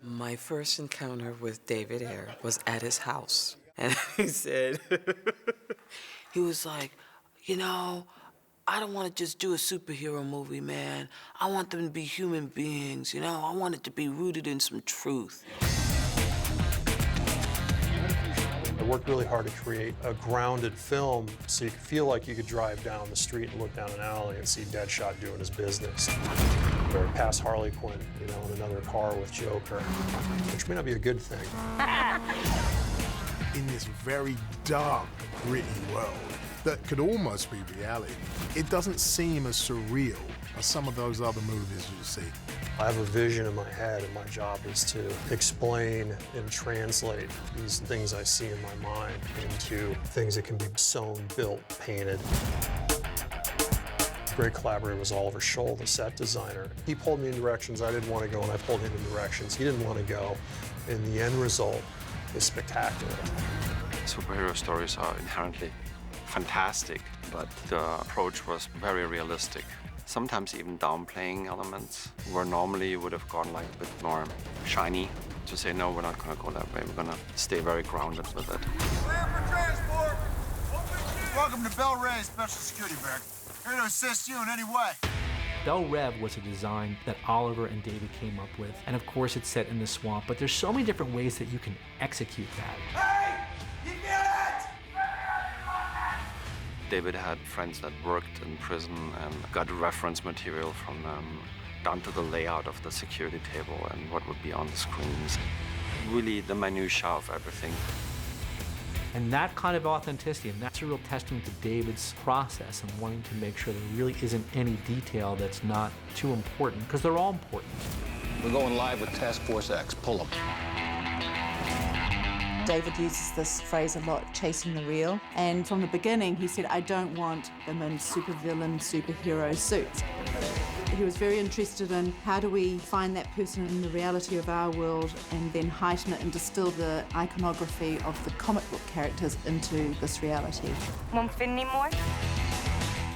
My first encounter with David Ayer was at his house. And he said, he was like, you know, I don't want to just do a superhero movie, man. I want them to be human beings, you know? I want it to be rooted in some truth. I worked really hard to create a grounded film so you could feel like you could drive down the street and look down an alley and see Deadshot doing his business. Or pass Harley Quinn, you know, in another car with Joker, which may not be a good thing. In this very dark, gritty world that could almost be reality, it doesn't seem as surreal as some of those other movies you see. I have a vision in my head, and my job is to explain and translate these things I see in my mind into things that can be sewn, built, painted. A great collaborator was Oliver Scholl, the set designer. He pulled me in directions I didn't want to go, and I pulled him in directions he didn't want to go. And the end result is spectacular. Superhero stories are inherently fantastic, but the approach was very realistic. Sometimes even downplaying elements, where normally you would have gone like a bit more shiny. To say, no, we're not going to go that way. We're going to stay very grounded with it. Clear for transport. Welcome to Bel Rey Special Security Barrack. Here to assist you in any way. Bel Rev was a design that Oliver and David came up with. And of course, it's set in the swamp, but there's so many different ways that you can execute that. Hey! You get it! David had friends that worked in prison and got reference material from them, down to the layout of the security table and what would be on the screens. Really the minutiae of everything. And that kind of authenticity, and that's a real testament to David's process and wanting to make sure there really isn't any detail that's not too important, because they're all important. We're going live with Task Force X. Pull them. David uses this phrase a lot, chasing the real. And from the beginning, he said, I don't want them in supervillain, superhero suits. He was very interested in how do we find that person in the reality of our world and then heighten it and distill the iconography of the comic book characters into this reality. Won't fit anymore?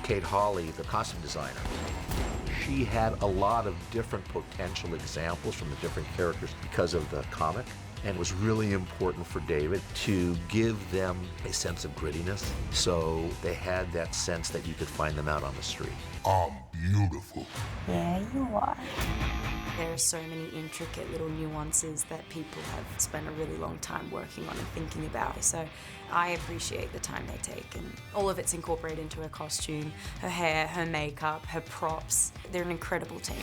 Kate Hawley, the costume designer, she had a lot of different potential examples from the different characters because of the comic. And it was really important for David to give them a sense of grittiness, so they had that sense that you could find them out on the street. I'm beautiful. Yeah, you are. There are so many intricate little nuances that people have spent a really long time working on and thinking about. So I appreciate the time they take, and all of it's incorporated into her costume, her hair, her makeup, her props. They're an incredible team.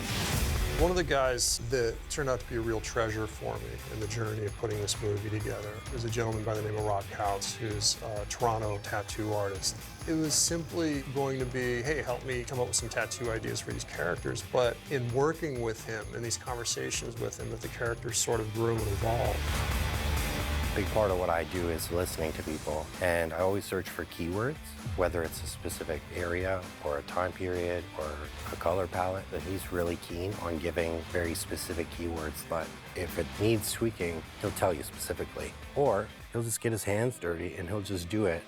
One of the guys that turned out to be a real treasure for me in the journey of putting this movie together is a gentleman by the name of Rob Couts, who's a Toronto tattoo artist. It was simply going to be, hey, help me come up with some tattoo ideas for these characters. But in working with him, in these conversations with him, that the characters sort of grew and evolved. A big part of what I do is listening to people, and I always search for keywords, whether it's a specific area or a time period or a color palette. But he's really keen on giving very specific keywords, but if it needs tweaking, he'll tell you specifically. Or he'll just get his hands dirty and he'll just do it.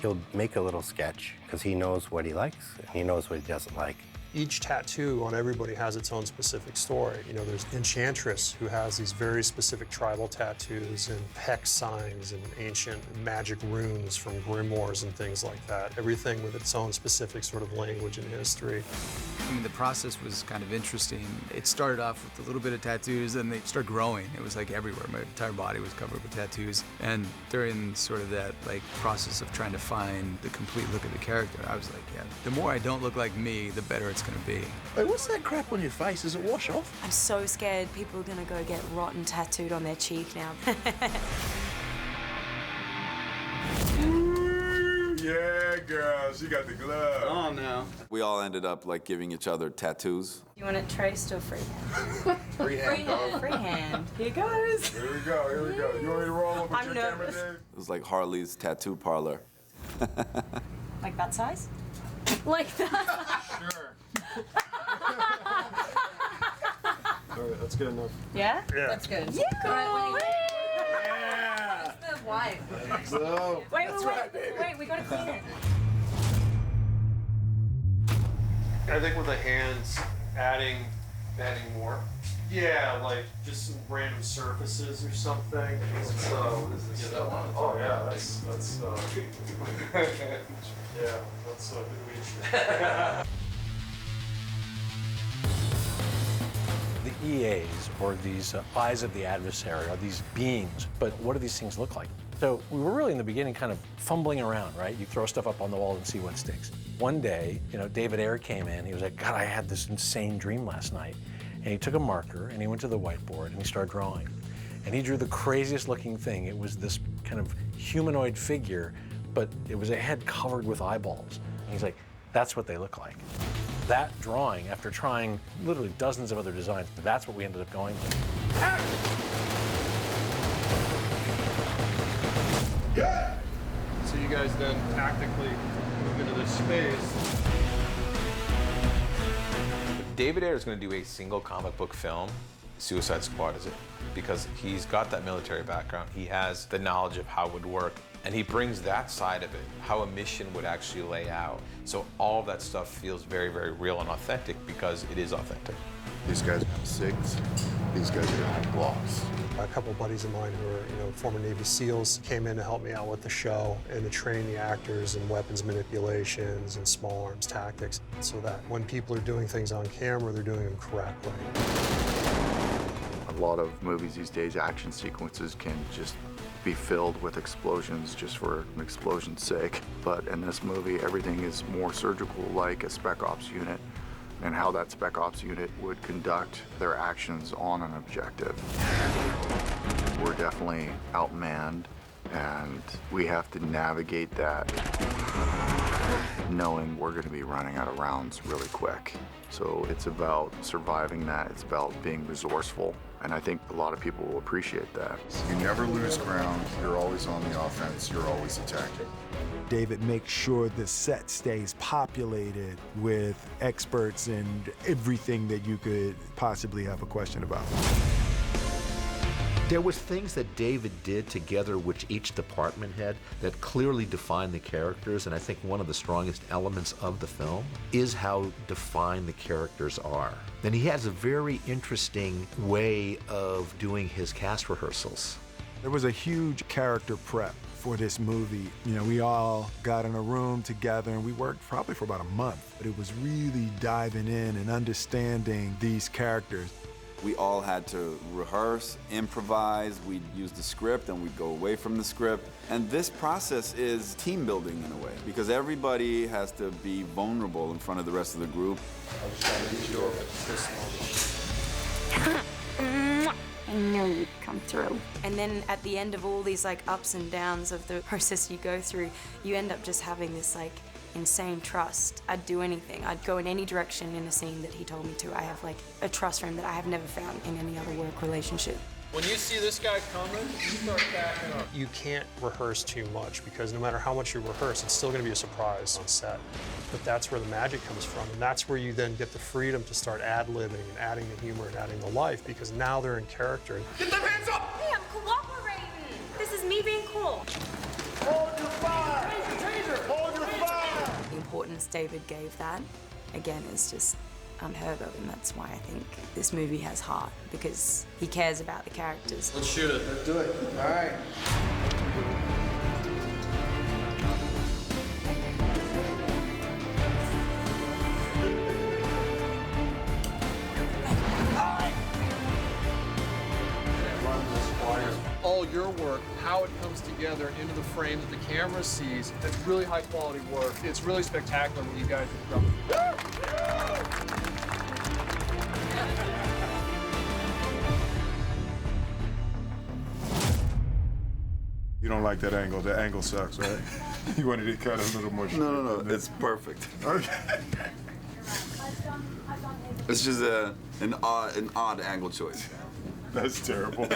He'll make a little sketch because he knows what he likes and he knows what he doesn't like. Each tattoo on everybody has its own specific story. You know, there's Enchantress, who has these very specific tribal tattoos and hex signs and ancient magic runes from grimoires and things like that. Everything with its own specific sort of language and history. I mean, the process was kind of interesting. It started off with a little bit of tattoos, and they started growing. It was like everywhere. My entire body was covered with tattoos. And during sort of that process of trying to find the complete look of the character, I was like, yeah, the more I don't look like me, the better it's gonna be. Wait, what's that crap on your face? Does it wash off? I'm so scared people are gonna go get rotten tattooed on their cheek now. Yeah, girl, she got the glove. Oh, no. We all ended up giving each other tattoos. You want it traced or freehand? Freehand. Freehand. Here goes. Here we go, here we go. You want me to roll up with I'm your nervous. camera, Dave? It was like Harley's tattoo parlor. Like that size? Like that? Sure. All right, that's good enough. Yeah? Yeah. That's good. Yeah! Yeah. The wife. So, Wait, we gotta clean it. I think with the hands, adding Bending more? Yeah, like just some random surfaces or something. So, what is this? Oh yeah, that's yeah, that's good reach. The EAs, or these eyes of the adversary, are these beings, but what do these things look like? So we were really in the beginning kind of fumbling around, right? You throw stuff up on the wall and see what sticks. One day, David Ayer came in, he was like, God, I had this insane dream last night. And he took a marker and he went to the whiteboard and he started drawing. And he drew the craziest looking thing. It was this kind of humanoid figure, but it was a head covered with eyeballs. And he's like, that's what they look like. That drawing, after trying literally dozens of other designs, that's what we ended up going with. So you guys then tactically move into this space. David Ayer is going to do a single comic book film. Suicide Squad is it, because he's got that military background. He has the knowledge of how it would work, and he brings that side of it, how a mission would actually lay out. So all of that stuff feels very, very real and authentic because it is authentic. These guys have SIGs. These guys are going to have blocks. A couple of buddies of mine who are, former Navy SEALs came in to help me out with the show and to train the actors in weapons manipulations and small arms tactics so that when people are doing things on camera, they're doing them correctly. A lot of movies these days, action sequences can just be filled with explosions just for an explosion's sake. But in this movie, everything is more surgical, like a Spec Ops unit, and how that Spec Ops unit would conduct their actions on an objective. We're definitely outmanned, and we have to navigate that knowing we're going to be running out of rounds really quick. So it's about surviving that. It's about being resourceful, and I think a lot of people will appreciate that. You never lose ground. You're always on the offense. You're always attacking. David makes sure the set stays populated with experts in everything that you could possibly have a question about. There was things that David did together which each department had that clearly defined the characters, and I think one of the strongest elements of the film is how defined the characters are. And he has a very interesting way of doing his cast rehearsals. There was a huge character prep for this movie. We all got in a room together and we worked probably for about a month, but it was really diving in and understanding these characters. We all had to rehearse, improvise, we'd use the script and we'd go away from the script. And this process is team building in a way, because everybody has to be vulnerable in front of the rest of the group. I was trying to get you over. I knew you'd come through. And then at the end of all these ups and downs of the process you go through, you end up just having this insane trust. I'd do anything. I'd go in any direction in a scene that he told me to. I have a trust for him that I have never found in any other work relationship. When you see this guy coming, you start backing up. You can't rehearse too much because no matter how much you rehearse, it's still going to be a surprise on set. But that's where the magic comes from, and that's where you then get the freedom to start ad-libbing and adding the humor and adding the life, because now they're in character. Get them hands up! Hey, I'm cooperating. This is me being cool. Hold your fire! Taser! Hold your fire! The importance David gave that, again, is just unheard of, and that's why I think this movie has heart, because he cares about the characters. Let's shoot it. Let's do it. All right. All your work, how it comes together into the frame that the camera sees, it's really high quality work. It's really spectacular what you guys have done. You don't like that angle. The angle sucks, right? You wanted to cut a little more short. No, it's perfect. Okay. It's just an odd angle choice. That's terrible.